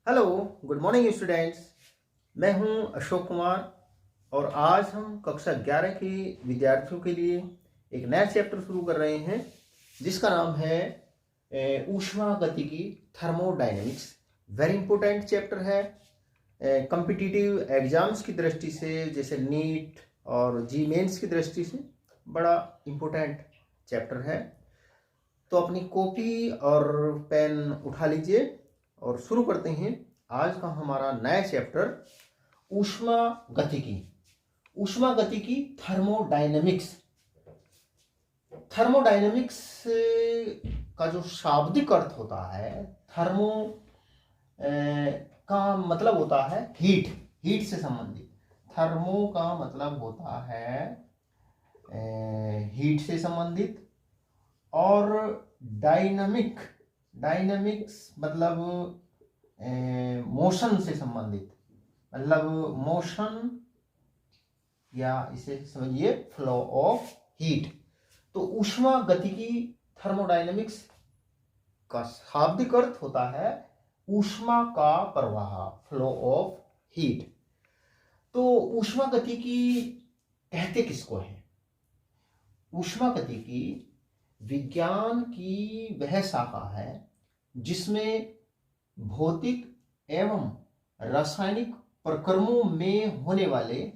Hello, good morning students. मैं हूं अशोक कुमार और आज हम कक्षा 11 के विद्यार्थियों के लिए एक नया चैप्टर शुरू कर रहे हैं जिसका नाम है ऊष्मागतिकी थर्मोडायनेमिक्स। वेरी इंपॉर्टेंट चैप्टर है। कॉम्पिटिटिव एग्जाम्स की दृष्टि से, जैसे नीट और जी मेंस की दृष्टि से बड़ा इंपॉर्टेंट चैप्टर है। तो अपनी कॉपी और पेन उठा लीजिए और शुरू करते हैं आज का हमारा नया चैप्टर ऊष्मागतिकी। ऊष्मागतिकी थर्मोडायनेमिक्स। थर्मोडायनेमिक्स का जो शाब्दिक अर्थ होता है, थर्मो का मतलब होता है हीट, हीट से संबंधित। थर्मो का मतलब होता है हीट से संबंधित, और डायनामिक, डायनामिक्स मतलब मोशन से संबंधित, मतलब मोशन या इसे समझिए फ्लो ऑफ हीट। तो ऊष्मागतिकी थर्मोडायनेमिक्स का शाब्दिक अर्थ होता है ऊष्मा का प्रवाह, फ्लो ऑफ हीट। तो ऊष्मागतिकी कहते किसको है? ऊष्मागतिकी विज्ञान की वह शाखा है जिसमें भौतिक एवं रासायनिक प्रक्रमों में होने वाले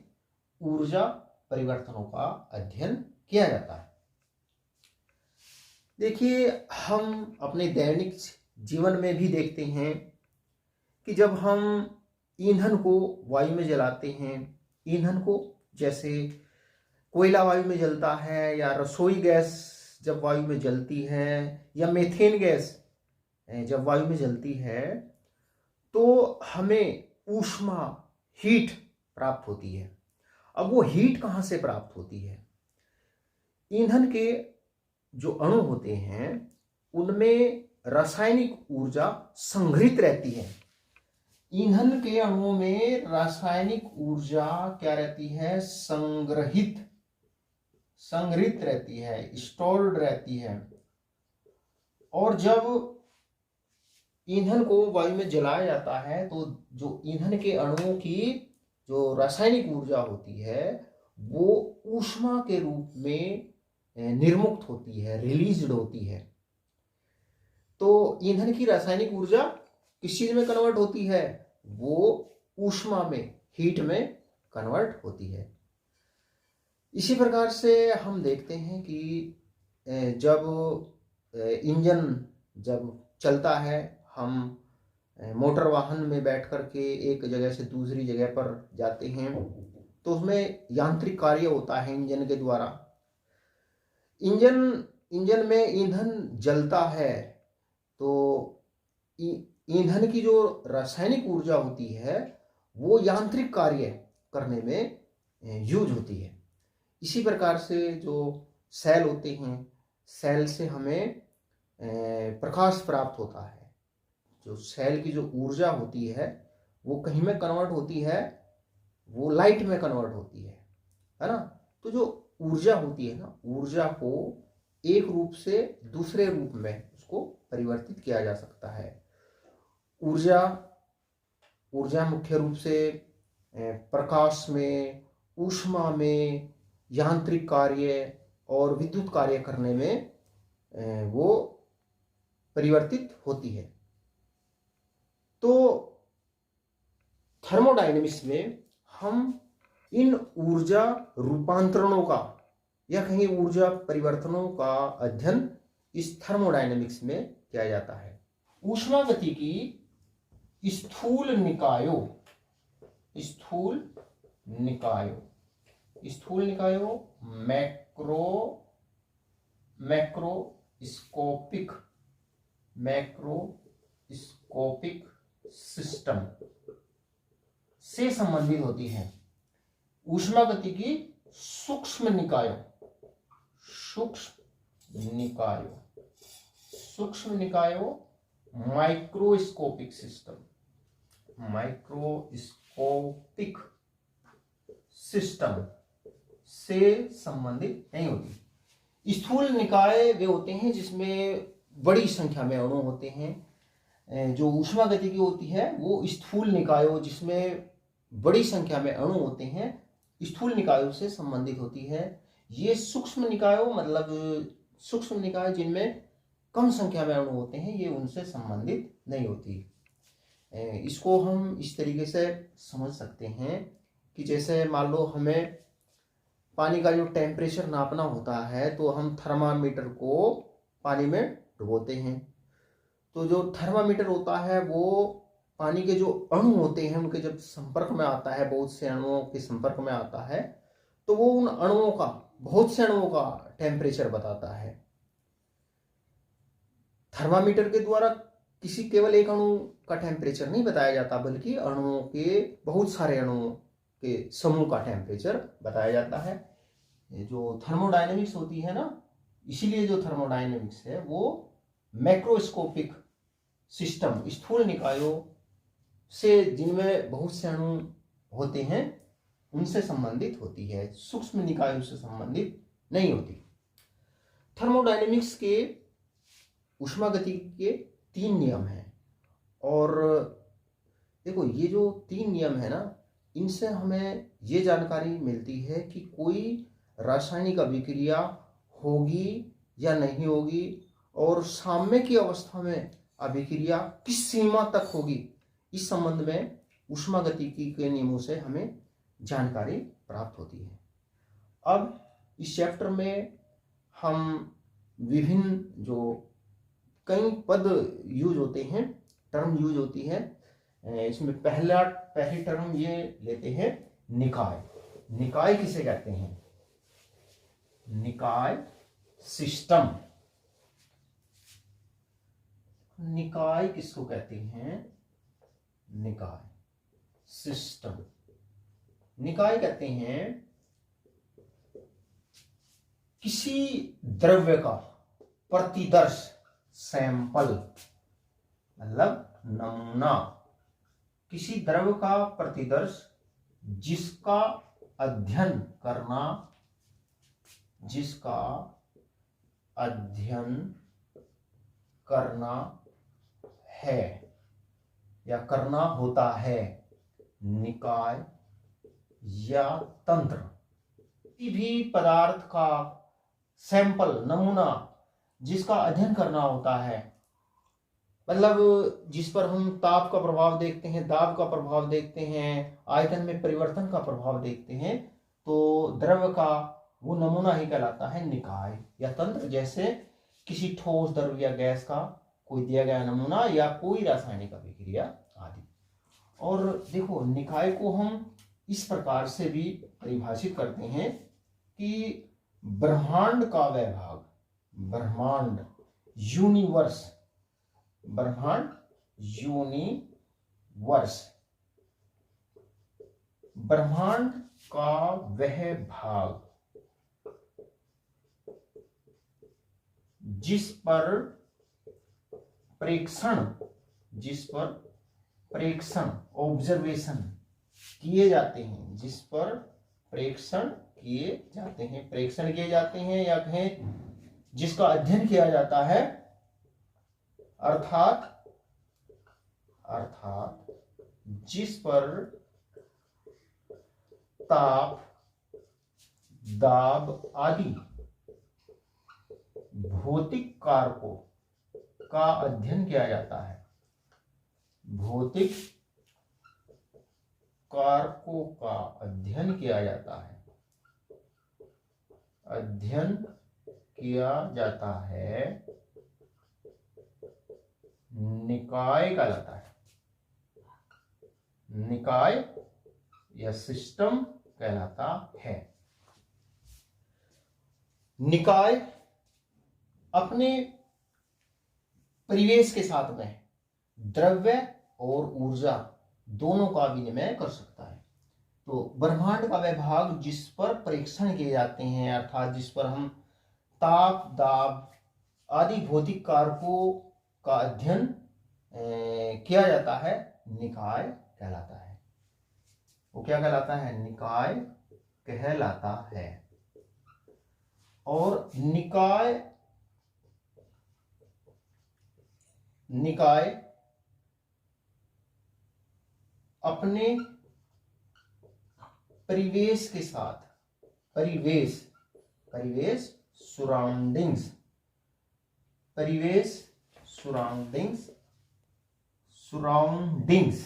ऊर्जा परिवर्तनों का अध्ययन किया जाता है। देखिए, हम अपने दैनिक जीवन में भी देखते हैं कि जब हम ईंधन को वायु में जलाते हैं, ईंधन को जैसे कोयला वायु में जलता है, या रसोई गैस जब वायु में जलती है, या मीथेन गैस जब वायु में जलती है, तो हमें ऊष्मा, हीट प्राप्त होती है। अब वो हीट कहाँ से प्राप्त होती है? ईंधन के जो अणु होते हैं उनमें रासायनिक ऊर्जा संग्रहित रहती है। ईंधन के अणुओं में रासायनिक ऊर्जा क्या रहती है? संग्रहित रहती है, स्टोर्ड रहती है। और जब ईंधन को वायु में जलाया जाता है तो जो ईंधन के अणुओं की जो रासायनिक ऊर्जा होती है वो ऊष्मा के रूप में निर्मुक्त होती है, रिलीज्ड होती है। तो ईंधन की रासायनिक ऊर्जा किस चीज में कन्वर्ट होती है? वो ऊष्मा में, हीट में कन्वर्ट होती है। इसी प्रकार से हम देखते हैं कि जब इंजन जब चलता है, हम मोटर वाहन में बैठ कर के एक जगह से दूसरी जगह पर जाते हैं, तो उसमें यांत्रिक कार्य होता है इंजन के द्वारा। इंजन में ईंधन जलता है तो ईंधन की जो रासायनिक ऊर्जा होती है वो यांत्रिक कार्य करने में यूज होती है। इसी प्रकार से जो सेल होते हैं, सेल से हमें प्रकाश प्राप्त होता है। जो सेल की जो ऊर्जा होती है वो कहीं में कन्वर्ट होती है, वो लाइट में कन्वर्ट होती है ना। तो जो ऊर्जा होती है ना, ऊर्जा को एक रूप से दूसरे रूप में उसको परिवर्तित किया जा सकता है। ऊर्जा मुख्य रूप से प्रकाश में, ऊष्मा में, यांत्रिक कार्य और विद्युत कार्य करने में वो परिवर्तित होती है। तो थर्मोडायनेमिक्स में हम इन ऊर्जा रूपांतरणों का या कहीं ऊर्जा परिवर्तनों का अध्ययन इस थर्मोडायनेमिक्स में किया जाता है। ऊष्मागतिकी स्थूल निकायों, मैक्रोस्कोपिक सिस्टम से संबंधित होती है। ऊष्मागतिकी सूक्ष्म निकायों माइक्रोस्कोपिक सिस्टम से संबंधित नहीं होती। स्थूल निकाय वे होते हैं जिसमें बड़ी संख्या में अणु होते हैं, जो ऊष्मागतिकी होती है वो स्थूल निकायों, जिसमें बड़ी संख्या में अणु होते हैं, स्थूल निकायों से संबंधित होती है। ये सूक्ष्म निकायों, मतलब सूक्ष्म निकाय जिनमें कम संख्या में अणु होते हैं, ये उनसे संबंधित नहीं होती। इसको हम इस तरीके से समझ सकते हैं कि जैसे मान लो हमें पानी का जो टेम्परेचर नापना होता है, तो हम थर्मामीटर को पानी में डुबोते हैं। तो जो थर्मामीटर होता है वो पानी के जो अणु होते हैं उनके जब संपर्क में आता है, बहुत से अणुओं के संपर्क में आता है, तो वो उन अणुओं का, बहुत से अणुओं का टेम्परेचर बताता है। थर्मामीटर के द्वारा किसी केवल एक अणु का टेम्परेचर नहीं बताया जाता, बल्कि अणुओं के, बहुत सारे अणुओं के समूह का टेम्परेचर बताया जाता है। ये जो थर्मोडायनेमिक्स होती है ना, इसीलिए जो थर्मोडायनेमिक्स है वो मैक्रोस्कोपिक सिस्टम, स्थूल निकायों से, जिनमें बहुत से अणु होते हैं, उनसे संबंधित होती है, सूक्ष्म निकायों से संबंधित नहीं होती। थर्मोडायनेमिक्स के ऊष्मागतिकी के 3 नियम हैं, और देखो ये जो 3 नियम है ना, इनसे हमें ये जानकारी मिलती है कि कोई रासायनिक अभिक्रिया होगी या नहीं होगी, और साम्य की अवस्था में अभिक्रिया किस सीमा तक होगी, इस संबंध में ऊष्मागतिकी के नियमों से हमें जानकारी प्राप्त होती है। अब इस चैप्टर में हम विभिन्न जो कई पद यूज होते हैं, टर्म यूज होती है, इसमें पहली टर्म ये लेते हैं निकाय। निकाय किसे कहते हैं? निकाय सिस्टम। निकाय किसको कहते हैं? निकाय सिस्टम। निकाय कहते हैं किसी द्रव्य का प्रतिदर्श, सैंपल मतलब नमूना, किसी द्रव्य का प्रतिदर्श जिसका अध्ययन करना, जिसका अध्ययन करना है या करना होता है, निकाय या तंत्र। किसी भी पदार्थ का सैंपल, नमूना, जिसका अध्ययन करना होता है, मतलब जिस पर हम ताप का प्रभाव देखते हैं, दाब का प्रभाव देखते हैं, आयतन में परिवर्तन का प्रभाव देखते हैं, तो द्रव्य का वो नमूना ही कहलाता है निकाय या तंत्र। जैसे किसी ठोस, द्रव्य या गैस का कोई दिया गया नमूना, या कोई रासायनिक अभिक्रिया आदि। और देखो, निकाय को हम इस प्रकार से भी परिभाषित करते हैं कि ब्रह्मांड का वह भाग, ब्रह्मांड, यूनिवर्स, ब्रह्मांड, यूनिवर्स, ब्रह्मांड का वह भाग जिस पर प्रेक्षण, ऑब्जर्वेशन किए जाते हैं, जिस पर प्रेक्षण किए जाते हैं, या कहें जिसका अध्ययन किया जाता है, अर्थात जिस पर ताप, दाब आदि भौतिक कारकों का अध्ययन किया जाता है, भौतिक कारकों का अध्ययन किया जाता है, अध्ययन किया जाता है, निकाय कहलाता है, निकाय या सिस्टम कहलाता है। निकाय अपने परिवेश के साथ में द्रव्य और ऊर्जा दोनों का विनिमय कर सकता है। तो ब्रह्मांड का वह भाग जिस पर परीक्षण किए जाते हैं, अर्थात जिस पर हम ताप, दाब आदि भौतिक कारकों का अध्ययन किया जाता है, निकाय कहलाता है। वो क्या कहलाता है? निकाय कहलाता है। और निकाय अपने परिवेश के साथ, परिवेश, परिवेश सराउंडिंग्स, परिवेश सराउंडिंग्स, सराउंडिंग्स,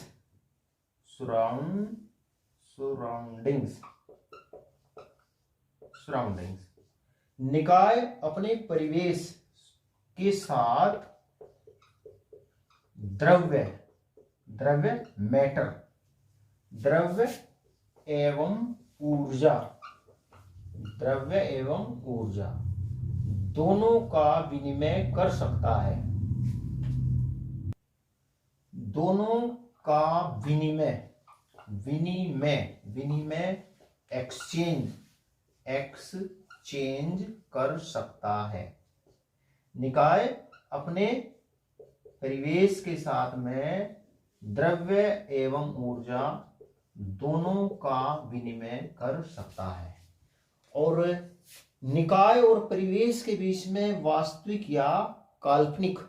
सराउंडिंग्स, सराउंडिंग्स। निकाय अपने परिवेश के साथ द्रव्य, द्रव्य मैटर, द्रव्य एवं ऊर्जा, द्रव्य एवं ऊर्जा दोनों का विनिमय कर सकता है, दोनों का विनिमय, विनिमय, विनिमय एक्सचेंज, एक्सचेंज कर सकता है। निकाय अपने परिवेश के साथ में द्रव्य एवं ऊर्जा दोनों का विनिमय कर सकता है। और निकाय और परिवेश के बीच में वास्तविक या काल्पनिक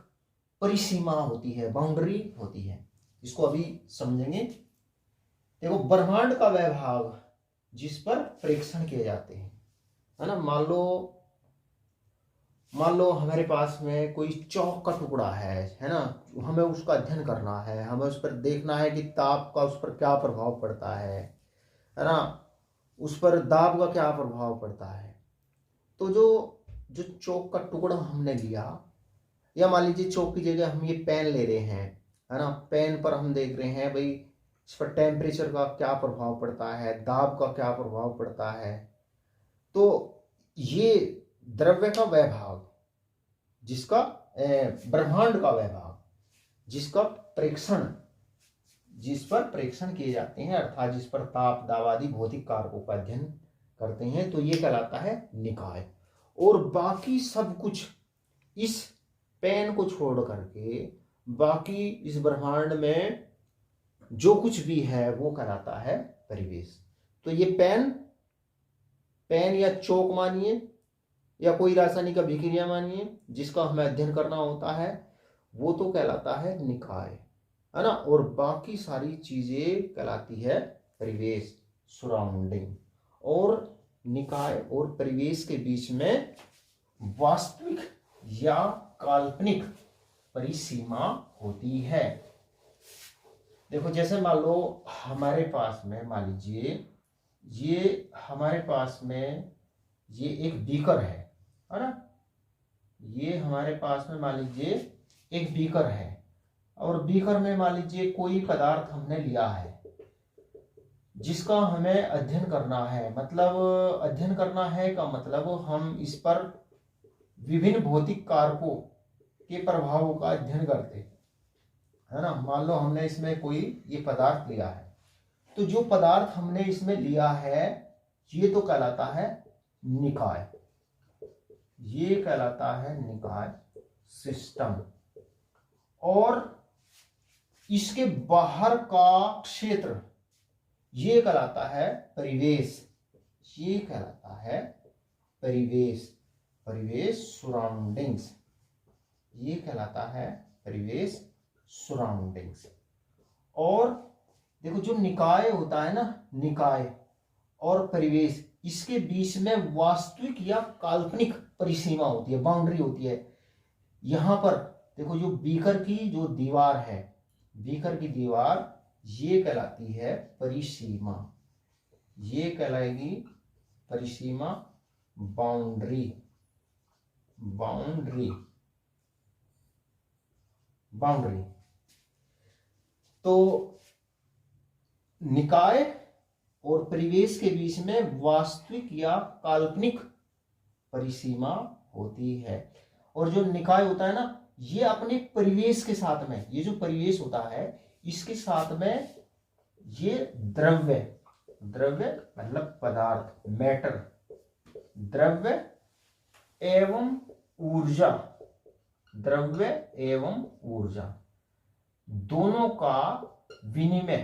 परिसीमा होती है, बाउंड्री होती है। इसको अभी समझेंगे। देखो, ब्रह्मांड का वह भाग जिस पर प्रेक्षण किए जाते हैं, है ना। मान लो हमारे पास में कोई चौक का टुकड़ा है ना, हमें उसका अध्ययन करना है, हमें उस पर देखना है कि ताप का उस पर क्या प्रभाव पड़ता है ना, उस पर दाब का क्या प्रभाव पड़ता है। तो जो चौक का टुकड़ा हमने लिया, या मान लीजिए चौक की जगह हम ये पेन ले रहे हैं, है ना, पेन पर हम देख रहे हैं भाई इस पर टेम्परेचर का क्या प्रभाव पड़ता है, दाब का क्या प्रभाव पड़ता है। तो ये द्रव्य का वह भाग जिसका, ब्रह्मांड का वह भाग जिसका प्रेक्षण, जिस पर प्रेक्षण किए जाते हैं, अर्थात जिस पर ताप दाब आदि भौतिक कारकों का अध्ययन करते हैं, तो ये कहलाता है निकाय। और बाकी सब कुछ, इस पेन को छोड़ करके बाकी इस ब्रह्मांड में जो कुछ भी है वो कहलाता है परिवेश। तो ये पेन या चौक मानिए, या कोई रासायनिक अभिक्रिया मानिए जिसका हमें अध्ययन करना होता है, वो तो कहलाता है निकाय, है ना। और बाकी सारी चीजें कहलाती है परिवेश, सराउंडिंग। और निकाय और परिवेश के बीच में वास्तविक या काल्पनिक परिसीमा होती है। देखो, जैसे मान लो हमारे पास में, मान लीजिए ये हमारे पास में ये एक बीकर है ना, ये हमारे पास में मान लीजिए एक बीकर है, और बीकर में मान लीजिए कोई पदार्थ हमने लिया है जिसका हमें अध्ययन करना है। मतलब अध्ययन करना है का मतलब हम इस पर विभिन्न भौतिक कारकों के प्रभावों का अध्ययन करते हैं, है ना। मान लो हमने इसमें कोई ये पदार्थ लिया है, तो जो पदार्थ हमने इसमें लिया है ये तो कहलाता है निकाय, ये कहलाता है निकाय सिस्टम। और इसके बाहर का क्षेत्र ये कहलाता है परिवेश, ये कहलाता है परिवेश, परिवेश सराउंडिंग्स, ये कहलाता है परिवेश सराउंडिंग्स। और देखो, जो निकाय होता है ना, निकाय और परिवेश, इसके बीच में वास्तविक या काल्पनिक परिसीमा होती है, बाउंड्री होती है। यहां पर देखो, जो बीकर की जो दीवार है, बीकर की दीवार ये कहलाती है परिसीमा, ये कहलाएगी परिसीमा, बाउंड्री, बाउंड्री, बाउंड्री। तो निकाय और परिवेश के बीच में वास्तविक या काल्पनिक परिसीमा होती है। और जो निकाय होता है ना, ये अपने परिवेश के साथ में, ये जो परिवेश होता है इसके साथ में ये द्रव्य, द्रव्य मतलब पदार्थ, मैटर, द्रव्य एवं ऊर्जा, द्रव्य एवं ऊर्जा दोनों का विनिमय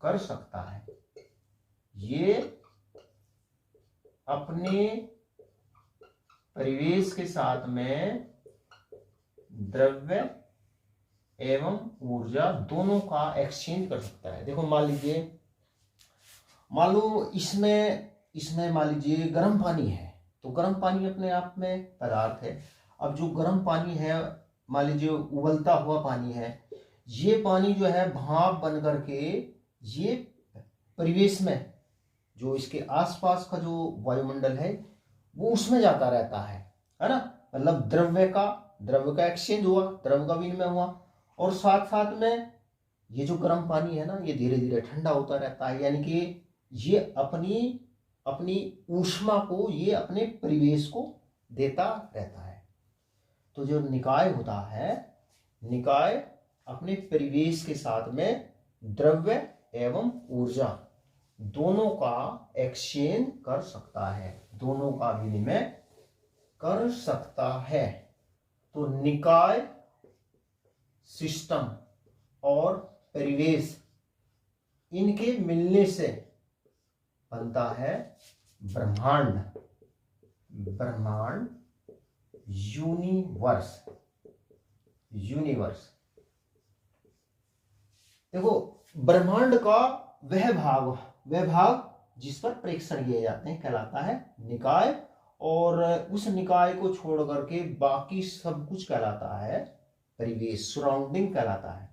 कर सकता है। ये अपने परिवेश के साथ में द्रव्य एवं ऊर्जा दोनों का एक्सचेंज कर सकता है। देखो मान लीजिए, मान लो इसमें मान लीजिए गर्म पानी है, तो गर्म पानी अपने आप में पदार्थ है। अब जो गर्म पानी है, मान लीजिए उबलता हुआ पानी है, ये पानी जो है भाप बन करके ये परिवेश में, जो इसके आसपास का जो वायुमंडल है वो उसमें जाता रहता है ना। मतलब द्रव्य का एक्सचेंज हुआ, द्रव्य का विनिमय हुआ, और साथ साथ में ये जो गर्म पानी है ना, ये धीरे धीरे ठंडा होता रहता है। यानी कि ये अपनी ऊष्मा को ये अपने परिवेश को देता रहता है। तो जो निकाय होता है, निकाय अपने परिवेश के साथ में द्रव्य एवं ऊर्जा दोनों का एक्सचेंज कर सकता है, दोनों का विनिमय कर सकता है। तो निकाय, सिस्टम और परिवेश, इनके मिलने से बनता है ब्रह्मांड। ब्रह्मांड, यूनिवर्स। देखो ब्रह्मांड का वह भाग जिस पर प्रेक्षण किए जाते हैं कहलाता है निकाय, और उस निकाय को छोड़ करके बाकी सब कुछ कहलाता है परिवेश, सराउंडिंग कहलाता है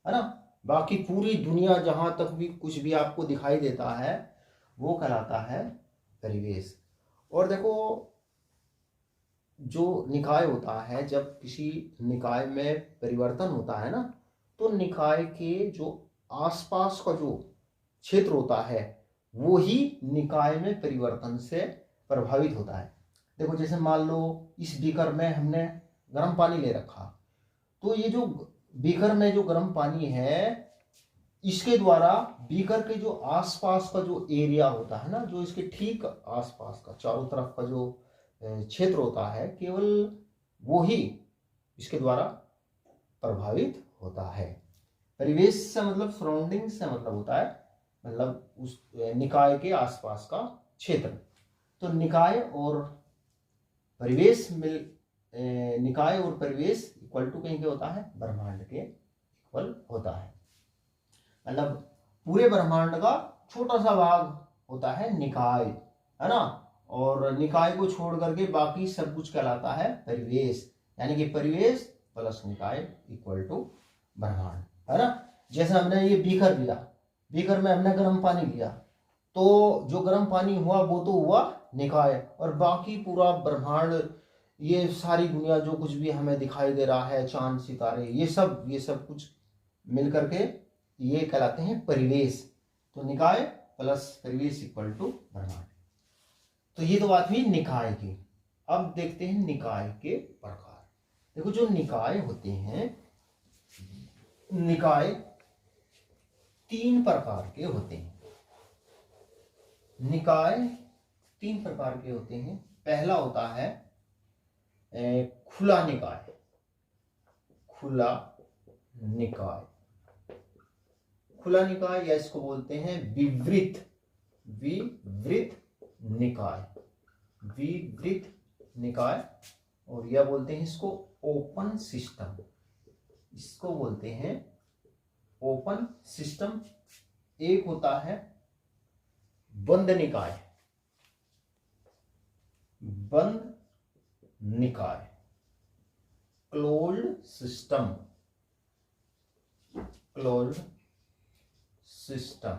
ना। बाकी पूरी दुनिया जहां तक भी कुछ भी आपको दिखाई देता है वो कहलाता है परिवेश। और देखो जो निकाय होता है, जब किसी निकाय में परिवर्तन होता है ना, तो निकाय के जो आसपास का जो क्षेत्र होता है वो ही निकाय में परिवर्तन से प्रभावित होता है। देखो जैसे मान लो इस बीकर में हमने गर्म पानी ले रखा, तो ये जो बीकर में जो गर्म पानी है, इसके द्वारा बीकर के जो आसपास का जो एरिया होता है ना, जो इसके ठीक आसपास का चारों तरफ का जो क्षेत्र होता है, केवल वो ही इसके द्वारा प्रभावित होता है। परिवेश से मतलब सराउंडिंग से मतलब होता है, मतलब उस निकाय के आसपास का क्षेत्र। तो निकाय और परिवेश इक्वल टू कहीं के होता है, ब्रह्मांड के इक्वल होता है। मतलब पूरे ब्रह्मांड का छोटा सा भाग होता है निकाय, है ना। और निकाय को छोड़ करके बाकी सब कुछ कहलाता है परिवेश। यानी कि परिवेश प्लस निकाय इक्वल टू ब्रह्मांड, है ना। जैसे हमने ये बीकर लिया, बीकर में हमने गर्म पानी लिया, तो जो गर्म पानी हुआ वो तो हुआ निकाय, और बाकी पूरा ब्रह्मांड, ये सारी दुनिया जो कुछ भी हमें दिखाई दे रहा है, चांद सितारे, ये सब कुछ मिल करके ये कहलाते हैं परिवेश। तो निकाय प्लस परिवेश इक्वल टू ब्रह्मांड। तो ये तो बात हुई निकाय की। अब देखते हैं निकाय के प्रकार। देखो जो निकाय होते हैं, निकाय 3 प्रकार के होते हैं। निकाय 3 प्रकार के होते हैं। पहला होता है खुला निकाय। खुला निकाय, खुला निकाय, या इसको बोलते हैं विवृत निकाय, विवृत निकाय। और यह बोलते हैं इसको ओपन सिस्टम, इसको बोलते हैं ओपन सिस्टम। एक होता है बंद निकाय, बंद निकाय, क्लोज्ड सिस्टम, क्लोज्ड सिस्टम।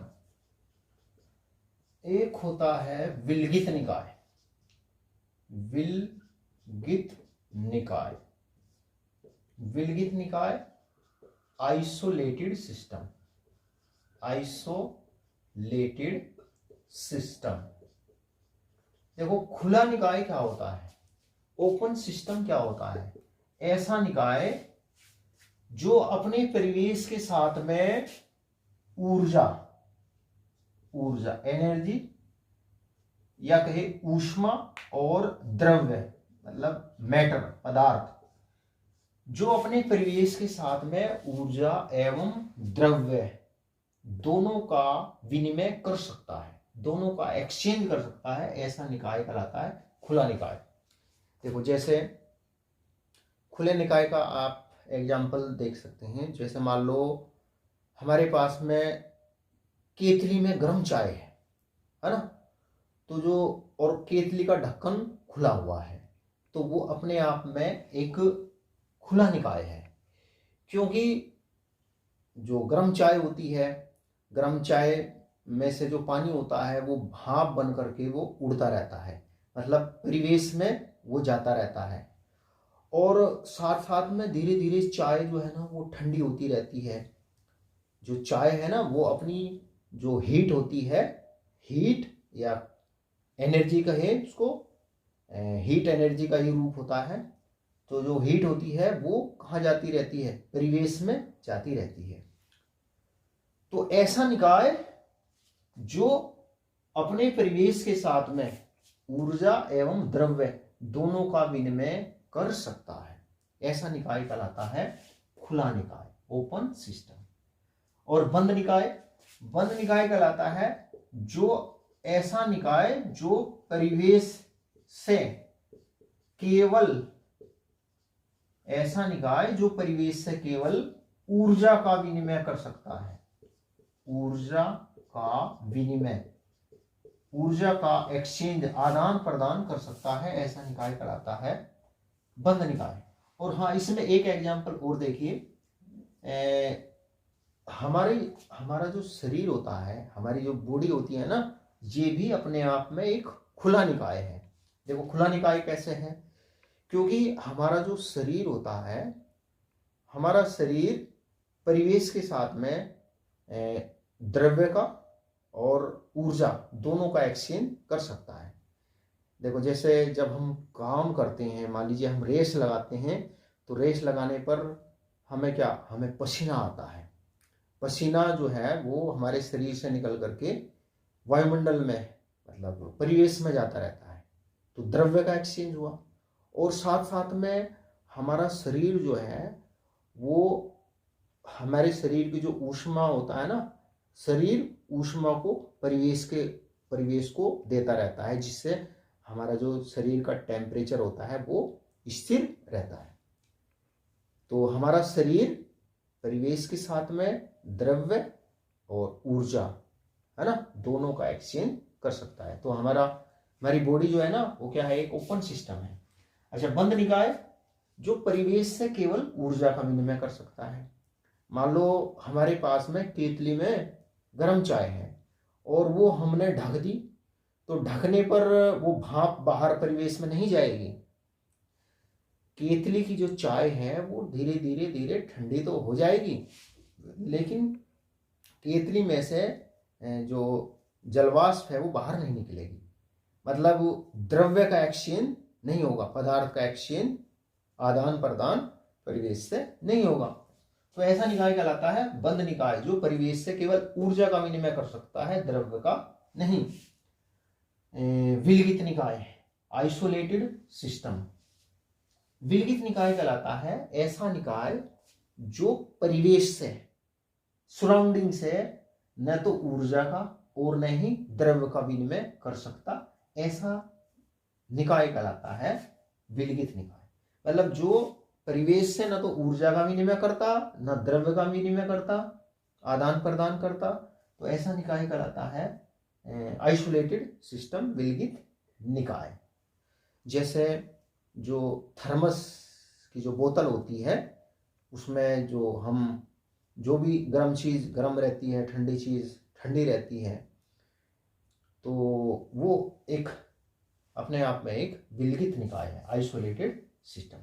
एक होता है विलगित निकाय, विलगित निकाय, विलगित निकाय, आइसोलेटेड सिस्टम, आइसोलेटेड सिस्टम। देखो खुला निकाय क्या होता है, ओपन सिस्टम क्या होता है? ऐसा निकाय जो अपने परिवेश के साथ में ऊर्जा एनर्जी, या कहे ऊष्मा और द्रव्य मतलब मैटर पदार्थ, जो अपने परिवेश के साथ में ऊर्जा एवं द्रव्य दोनों का विनिमय कर सकता है, दोनों का एक्सचेंज कर सकता है, ऐसा निकाय कहलाता है खुला निकाय। देखो जैसे खुले निकाय का आप एग्जाम्पल देख सकते हैं। जैसे मान लो हमारे पास में केतली में गर्म चाय है ना, तो जो और केतली का ढक्कन खुला हुआ है, तो वो अपने आप में एक खुला निकाय है, क्योंकि जो गर्म चाय होती है, गर्म चाय में से जो पानी होता है वो भाप बन करके वो उड़ता रहता है, मतलब परिवेश में वो जाता रहता है, और साथ साथ में धीरे धीरे चाय जो है ना वो ठंडी होती रहती है। जो चाय है ना वो अपनी जो हीट होती है, हीट या एनर्जी का है उसको, हीट एनर्जी का ही रूप होता है। तो जो हीट होती है वो कहाँ जाती रहती है, परिवेश में जाती रहती है। तो ऐसा निकाय जो अपने परिवेश के साथ में ऊर्जा एवं द्रव्य दोनों का विनिमय कर सकता है, ऐसा निकाय कहलाता है खुला निकाय, ओपन सिस्टम। और बंद निकाय, बंद निकाय कहलाता है जो ऐसा निकाय जो परिवेश से केवल, ऐसा निकाय जो परिवेश से केवल ऊर्जा का विनिमय कर सकता है, ऊर्जा का विनिमय, ऊर्जा का एक्सचेंज, आदान प्रदान कर सकता है, ऐसा निकाय कहलाता है बंद निकाय। और हाँ, इसमें एक एग्जांपल और देखिए, हमारा जो शरीर होता है, हमारी जो बॉडी होती है ना, ये भी अपने आप में एक खुला निकाय है। देखो खुला निकाय कैसे है, क्योंकि हमारा जो शरीर होता है, हमारा शरीर परिवेश के साथ में द्रव्य का और ऊर्जा दोनों का एक्सचेंज कर सकता है। देखो जैसे जब हम काम करते हैं, मान लीजिए हम रेस लगाते हैं, तो रेस लगाने पर हमें क्या, हमें पसीना आता है। पसीना जो है वो हमारे शरीर से निकल करके वायुमंडल में, मतलब परिवेश में जाता रहता है, तो द्रव्य का एक्सचेंज हुआ। और साथ साथ में हमारा शरीर जो है वो, हमारे शरीर की जो ऊष्मा होता है ना, शरीर ऊष्मा को परिवेश को देता रहता है, जिससे हमारा जो शरीर का टेम्परेचर होता है वो स्थिर रहता है। तो हमारा शरीर परिवेश के साथ में द्रव्य और ऊर्जा है ना, दोनों का एक्सचेंज कर सकता है। तो हमारी बॉडी जो है ना वो क्या है, एक ओपन सिस्टम है। अच्छा, बंद निकाय जो परिवेश से केवल ऊर्जा का विनिमय कर सकता है। मान लो हमारे पास में केतली में गर्म चाय है और वो हमने ढक दी, तो ढकने पर वो भाप बाहर परिवेश में नहीं जाएगी। केतली की जो चाय है वो धीरे धीरे धीरे ठंडी तो हो जाएगी, लेकिन केतली में से जो जलवाष्प है वो बाहर नहीं निकलेगी, मतलब द्रव्य का एक्सचेंज नहीं होगा, पदार्थ का एक्सचेंज, आदान प्रदान परिवेश से नहीं होगा। तो ऐसा निकाय कहलाता है बंद निकाय, जो परिवेश से केवल ऊर्जा का विनिमय कर सकता है, द्रव्य का नहीं। विलगित निकाय, आइसोलेटेड सिस्टम। विलगित निकाय कहलाता है ऐसा निकाय जो परिवेश से, सराउंडिंग से न तो ऊर्जा का और न ही द्रव्य का विनिमय कर सकता, ऐसा निकाय कहलाता है विलगित निकाय। मतलब जो परिवेश से न तो ऊर्जा का विनिमय करता, न द्रव्य का विनिमय करता, आदान प्रदान करता, तो ऐसा निकाय कहलाता है आइसोलेटेड सिस्टम, विलगित निकाय। जैसे जो थर्मस की जो बोतल होती है, उसमें जो भी गर्म चीज़ गर्म रहती है, ठंडी चीज़ ठंडी रहती है, तो वो एक अपने आप में एक विलगित निकाय है, आइसोलेटेड सिस्टम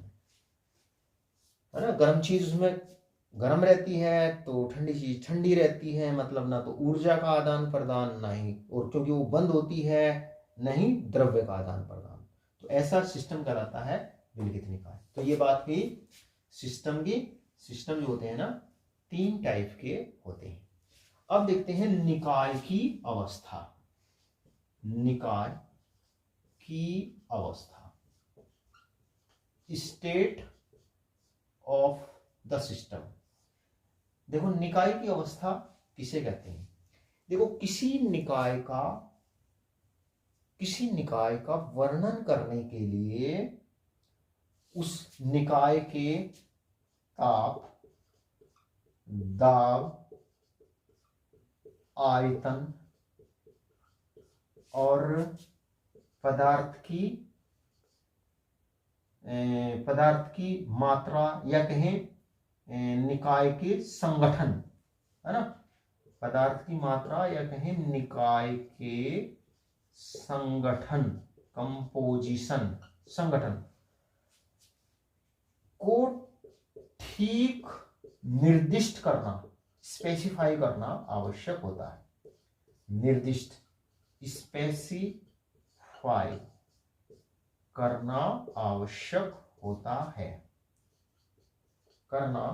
है ना। गर्म चीज़ उसमें गर्म रहती है तो ठंडी चीज़ ठंडी रहती है, मतलब ना तो ऊर्जा का आदान प्रदान, ना ही, और क्योंकि वो बंद होती है, नहीं द्रव्य का आदान प्रदान, तो ऐसा सिस्टम कहलाता है विलगित निकाय। तो ये बात हुई सिस्टम की। सिस्टम जो होते हैं ना 3 टाइप के होते हैं। अब देखते हैं निकाय की अवस्था। निकाय की अवस्था, स्टेट ऑफ द सिस्टम। देखो निकाय की अवस्था किसे कहते हैं। देखो किसी निकाय का वर्णन करने के लिए उस निकाय के ताप, दाब, आयतन और पदार्थ की मात्रा या कहें निकाय के संगठन, है ना, पदार्थ की मात्रा या कहें निकाय के संगठन, कंपोजिशन, संगठन को ठीक निर्दिष्ट करना, स्पेसिफाई करना आवश्यक होता है। निर्दिष्ट, स्पेसिफाई करना आवश्यक होता है, करना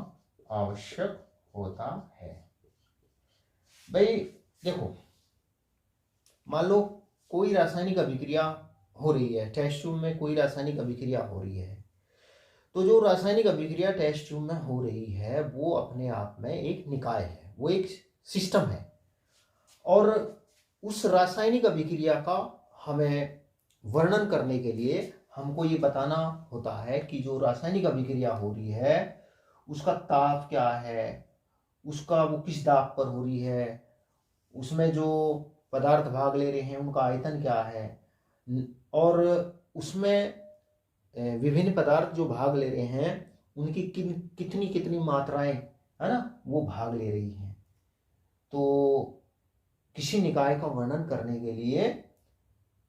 आवश्यक होता है। भाई देखो, मान लो कोई रासायनिक अभिक्रिया हो रही है, टेस्ट ट्यूब में कोई रासायनिक अभिक्रिया हो रही है, तो जो रासायनिक अभिक्रिया टेस्ट ट्यूब में हो रही है वो अपने आप में एक निकाय है, वो एक सिस्टम है, और उस रासायनिक अभिक्रिया का हमें वर्णन करने के लिए हमको ये बताना होता है कि जो रासायनिक अभिक्रिया हो रही है उसका ताप क्या है, उसका वो किस दाब पर हो रही है, उसमें जो पदार्थ भाग ले रहे हैं उनका आयतन क्या है, और उसमें विभिन्न पदार्थ जो भाग ले रहे हैं उनकी कितनी कितनी मात्राएं, है ना, वो भाग ले रही हैं। तो किसी निकाय का वर्णन करने के लिए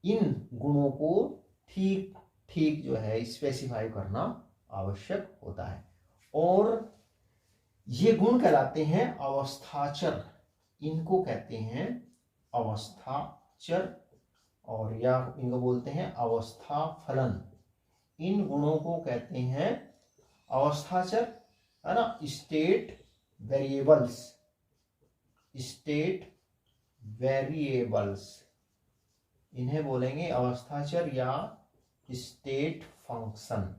इन गुणों को ठीक ठीक जो है स्पेसिफाई करना आवश्यक होता है, और ये गुण कहलाते हैं अवस्थाचर। इनको कहते हैं अवस्थाचर, और या इनको बोलते हैं अवस्था फलन। इन गुणों को कहते हैं अवस्थाचर, है ना, स्टेट वेरिएबल्स, स्टेट वेरिएबल्स, इन्हें बोलेंगे अवस्थाचर या स्टेट फंक्शन,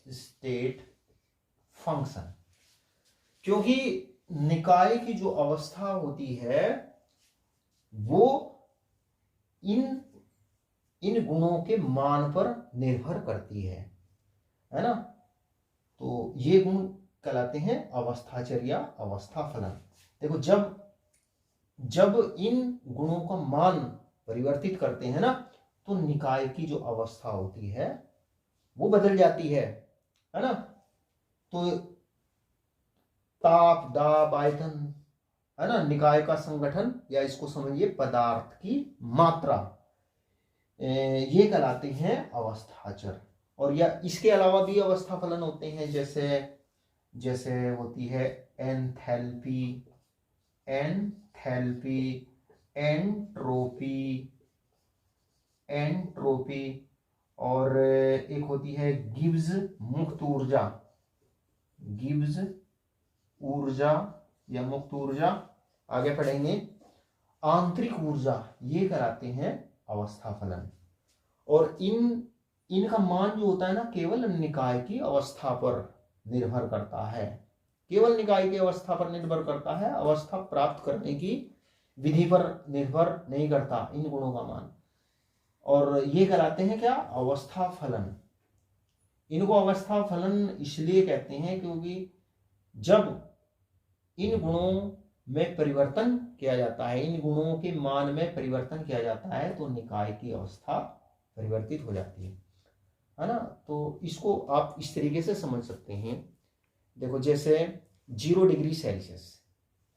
स्टेट फंक्शन। क्योंकि निकाय की जो अवस्था होती है वो इन गुणों के मान पर निर्भर करती है ना। तो ये गुण कहलाते हैं अवस्थाचर या अवस्था फलन। देखो, जब इन गुणों का मान परिवर्तित करते हैं ना, तो निकाय की जो अवस्था होती है वो बदल जाती है ना। तो ताप, दाब, आयतन, है ना, निकाय का संगठन, या इसको समझिए पदार्थ की मात्रा, ये कहलाते हैं अवस्थाचर। और या इसके अलावा भी अवस्था फलन होते हैं, जैसे होती है एंथैल्पी, एंट्रोपी, और एक होती है गिब्स मुक्त ऊर्जा, गिब्स ऊर्जा या मुक्त ऊर्जा, आगे पढ़ेंगे आंतरिक ऊर्जा, ये कहलाते हैं अवस्था फलन। और इनका मान जो होता है ना, केवल निकाय की अवस्था पर निर्भर करता है, केवल निकाय की अवस्था पर निर्भर करता है, अवस्था प्राप्त करने की विधि पर निर्भर नहीं करता इन गुणों का मान। और ये कहलाते हैं क्या, अवस्था फलन। इनको अवस्था फलन इसलिए कहते हैं क्योंकि जब इन गुणों में परिवर्तन किया जाता है, इन गुणों के मान में परिवर्तन किया जाता है, तो निकाय की अवस्था परिवर्तित हो जाती है ना। तो इसको आप इस तरीके से समझ सकते हैं। देखो, जैसे 0 डिग्री सेल्सियस,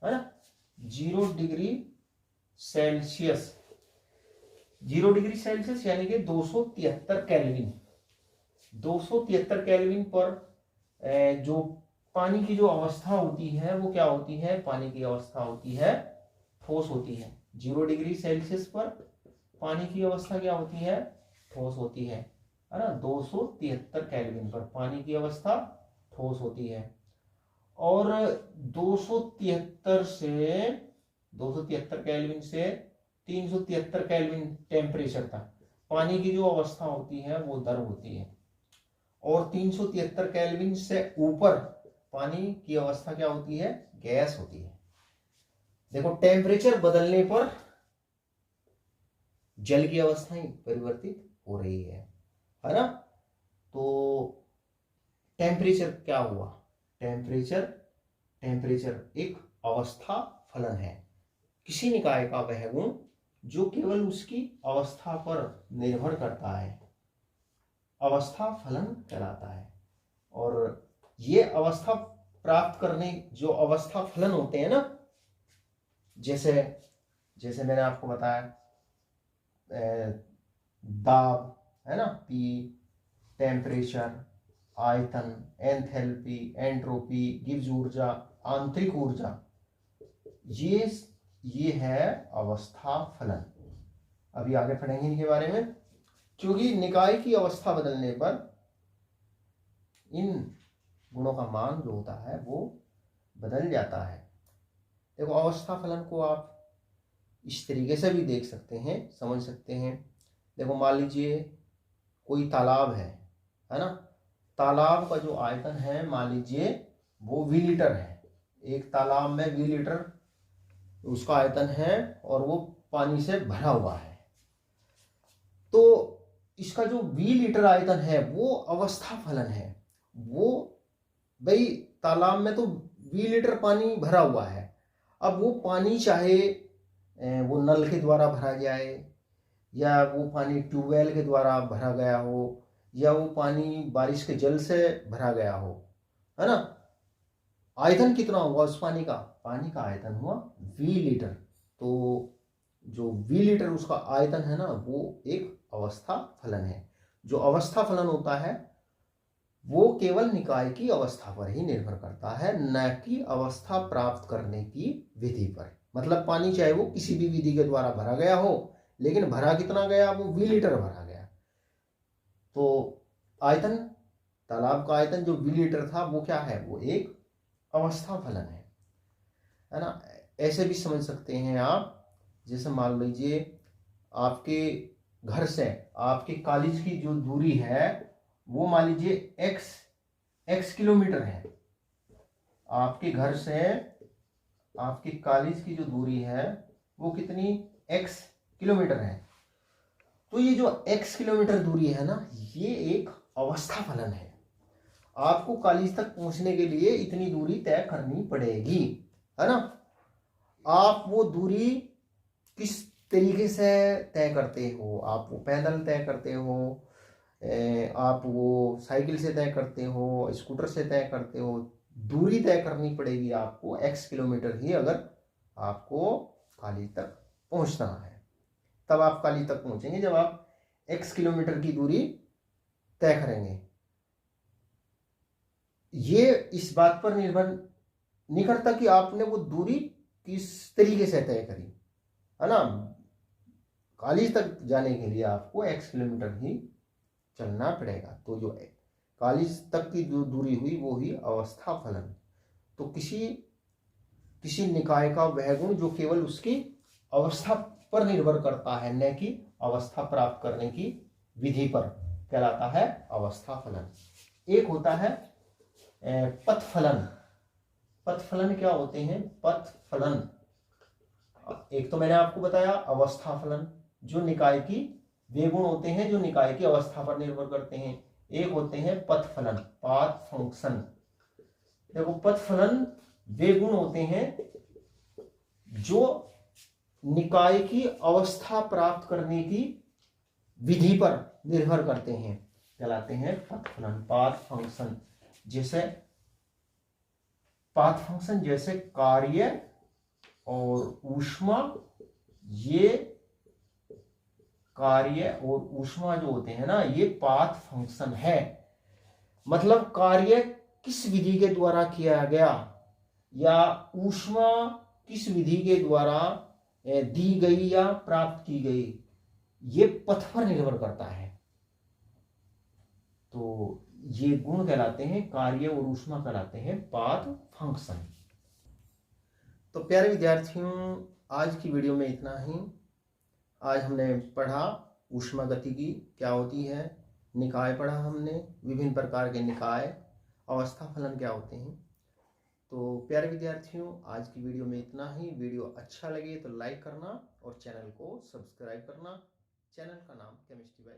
है ना, 0 डिग्री सेल्सियस, 0 डिग्री सेल्सियस यानी कि 273 केल्विन, 273 केल्विन पर जो पानी की जो अवस्था होती है वो क्या होती है, पानी की अवस्था होती है ठोस होती है। 0 डिग्री सेल्सियस पर पानी की अवस्था क्या होती है, ठोस होती है ना। 273 केल्विन पर पानी की अवस्था ठोस होती है, और 273 केल्विन से 373 केल्विन टेम्परेचर तक पानी की जो अवस्था होती है वो द्रव होती है, और 373 केल्विन से ऊपर पानी की अवस्था क्या होती है, गैस होती है। देखो, टेम्परेचर बदलने पर जल की अवस्था ही परिवर्तित हो रही है ना। तो टेम्परेचर क्या हुआ, टेम्परेचर एक अवस्था फलन है। किसी निकाय का वह गुण जो केवल उसकी अवस्था पर निर्भर करता है अवस्था फलन कहलाता है। और ये अवस्था प्राप्त करने जो अवस्था फलन होते हैं ना, जैसे जैसे मैंने आपको बताया दाब है ना, पी, टेम्परेचर, आयतन, एंथैल्पी, एंट्रोपी, गिब्स ऊर्जा, आंतरिक ऊर्जा, ये है अवस्था फलन। अभी आगे पढ़ेंगे इनके बारे में, क्योंकि निकाय की अवस्था बदलने पर इन गुणों का मान जो होता है वो बदल जाता है। देखो अवस्था फलन को आप इस तरीके से भी देख सकते हैं, समझ सकते हैं। देखो मान लीजिए कोई तालाब है ना, तालाब का जो आयतन है मान लीजिए वो 20 लीटर है। एक तालाब में 20 लीटर उसका आयतन है और वो पानी से भरा हुआ है। तो इसका जो 20 लीटर आयतन है वो अवस्था फलन है। वो भाई तालाब में तो 20 लीटर पानी भरा हुआ है, अब वो पानी चाहे वो नल के द्वारा भरा जाए या वो पानी ट्यूबवेल के द्वारा भरा गया हो या वो पानी बारिश के जल से भरा गया हो, है ना, आयतन कितना होगा उस पानी का? पानी का आयतन हुआ 20 लीटर। तो जो 20 लीटर उसका आयतन है ना वो एक अवस्था फलन है। जो अवस्था फलन होता है वो केवल निकाय की अवस्था पर ही निर्भर करता है, न कि अवस्था प्राप्त करने की विधि पर। मतलब पानी चाहे वो किसी भी विधि के द्वारा भरा गया हो, लेकिन भरा कितना गया? वो 20 लीटर भरा गया। तो आयतन, तालाब का आयतन जो 20 लीटर था वो क्या है? वो एक अवस्था फलन है ना। ऐसे भी समझ सकते हैं आप, जैसे मान लीजिए आपके घर से आपके कॉलेज की जो दूरी है वो मान लीजिए x किलोमीटर है। आपके घर से आपके कॉलेज की जो दूरी है वो कितनी? x किलोमीटर है। तो ये जो x किलोमीटर दूरी है ना, ये एक अवस्था फलन है। आपको कॉलेज तक पहुंचने के लिए इतनी दूरी तय करनी पड़ेगी, है ना। आप वो दूरी किस तरीके से तय करते हो? आप वो पैदल तय करते हो, आप वो साइकिल से तय करते हो, स्कूटर से तय करते हो। दूरी तय करनी पड़ेगी आपको x किलोमीटर ही, अगर आपको कॉलेज तक पहुंचना है। तब आप कॉलेज तक पहुंचेंगे जब आप x किलोमीटर की दूरी तय करेंगे। ये इस बात पर निर्भर नहीं करता कि आपने वो दूरी किस तरीके से तय करी, है ना। कॉलेज तक जाने के लिए आपको x किलोमीटर ही चलना पड़ेगा। तो जो कॉलेज तक की जो दूरी हुई वो ही अवस्था फलन। तो किसी निकाय का वह गुण जो केवल उसकी अवस्था पर निर्भर करता है, न कि अवस्था प्राप्त करने की विधि पर, कहलाता है अवस्था फलन। एक होता है पथ फलन। पथ फलन क्या होते हैं? पथ फलन, एक तो मैंने आपको बताया अवस्था फलन, जो निकाय की वे गुण होते हैं जो निकाय की अवस्था पर निर्भर करते हैं। एक होते हैं पथ फलन, पाथ फंक्शन। देखो पथ फलन वे गुण होते हैं जो निकाय की अवस्था प्राप्त करने की विधि पर निर्भर करते हैं, कहलाते हैं पथ फलन, पाथ फंक्शन। जैसे पाथ फंक्शन जैसे कार्य और ऊष्मा, ये कार्य और ऊष्मा जो होते हैं ना, ये पाथ फंक्शन है। मतलब कार्य किस विधि के द्वारा किया गया या ऊष्मा किस विधि के द्वारा दी गई या प्राप्त की गई, ये पथ पर निर्भर करता है। तो ये गुण कहलाते हैं, कार्य और ऊष्मा कहलाते हैं पाथ फंक्शन। तो प्यारे विद्यार्थियों, आज की वीडियो में इतना ही। आज हमने पढ़ा ऊष्मा गतिकी क्या होती है, निकाय पढ़ा हमने, विभिन्न प्रकार के निकाय, अवस्था फलन क्या होते हैं। तो प्यारे विद्यार्थियों, आज की वीडियो में इतना ही। वीडियो अच्छा लगे तो लाइक करना और चैनल को सब्सक्राइब करना। चैनल का नाम केमिस्ट्री बाय